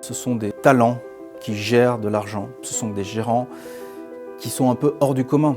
Ce sont des talents qui gèrent de l'argent. Ce sont des gérants qui sont un peu hors du commun.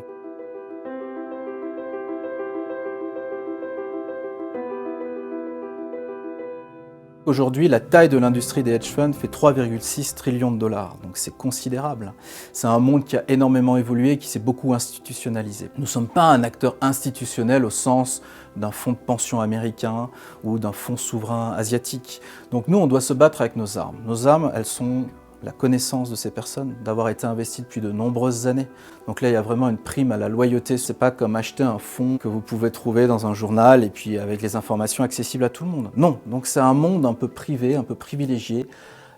Aujourd'hui, la taille de l'industrie des hedge funds fait 3,6 trillions de dollars, donc c'est considérable. C'est un monde qui a énormément évolué et qui s'est beaucoup institutionnalisé. Nous ne sommes pas un acteur institutionnel au sens d'un fonds de pension américain ou d'un fonds souverain asiatique. Donc nous, on doit se battre avec nos armes. Nos armes, elles sont la connaissance de ces personnes, d'avoir été investies depuis de nombreuses années. Donc là, il y a vraiment une prime à la loyauté. C'est pas comme acheter un fonds que vous pouvez trouver dans un journal et puis avec les informations accessibles à tout le monde. Non, donc c'est un monde un peu privé, un peu privilégié,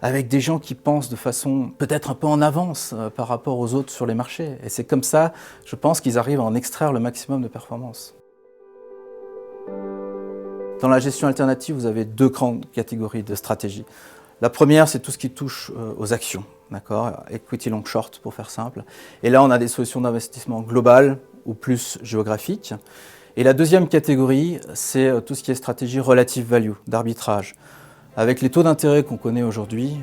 avec des gens qui pensent de façon peut-être un peu en avance par rapport aux autres sur les marchés. Et c'est comme ça, je pense, qu'ils arrivent à en extraire le maximum de performance. Dans la gestion alternative, vous avez deux grandes catégories de stratégies. La première, c'est tout ce qui touche aux actions, d'accord ? Equity long short pour faire simple. Et là, on a des solutions d'investissement globales ou plus géographiques. Et la deuxième catégorie, c'est tout ce qui est stratégie relative value, d'arbitrage. Avec les taux d'intérêt qu'on connaît aujourd'hui,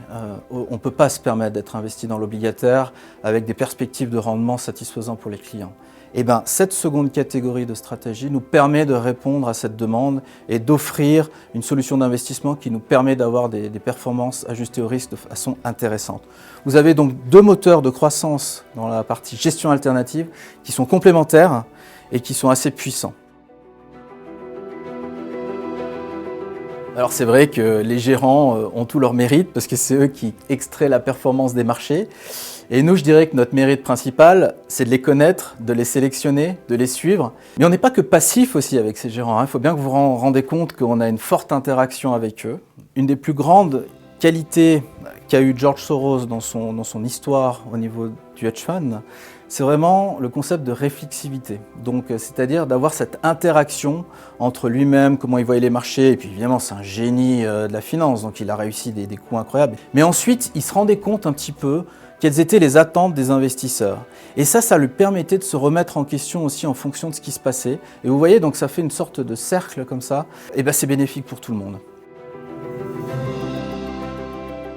on ne peut pas se permettre d'être investi dans l'obligataire avec des perspectives de rendement satisfaisantes pour les clients. Et bien, cette seconde catégorie de stratégie nous permet de répondre à cette demande et d'offrir une solution d'investissement qui nous permet d'avoir des performances ajustées au risque de façon intéressante. Vous avez donc deux moteurs de croissance dans la partie gestion alternative qui sont complémentaires et qui sont assez puissants. Alors c'est vrai que les gérants ont tout leur mérite parce que c'est eux qui extraient la performance des marchés. Et nous, je dirais que notre mérite principal, c'est de les connaître, de les sélectionner, de les suivre. Mais on n'est pas que passif aussi avec ces gérants. Il faut bien que vous vous rendez compte qu'on a une forte interaction avec eux. Une des plus grandes qualités qu'a eu George Soros dans son histoire au niveau du hedge fund, c'est vraiment le concept de réflexivité. Donc, c'est-à-dire d'avoir cette interaction entre lui-même, comment il voyait les marchés, et puis évidemment c'est un génie de la finance, donc il a réussi des coups incroyables. Mais ensuite, il se rendait compte un petit peu quelles étaient les attentes des investisseurs. Et ça lui permettait de se remettre en question aussi en fonction de ce qui se passait. Et vous voyez, donc ça fait une sorte de cercle comme ça, et bien c'est bénéfique pour tout le monde.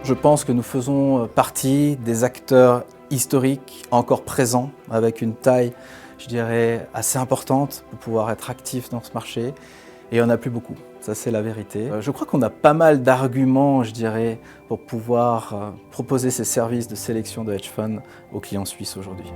Je pense que nous faisons partie des acteurs historiques encore présents avec une taille, je dirais, assez importante pour pouvoir être actifs dans ce marché. Et il n'y en a plus beaucoup, ça c'est la vérité. Je crois qu'on a pas mal d'arguments, je dirais, pour pouvoir proposer ces services de sélection de hedge funds aux clients suisses aujourd'hui.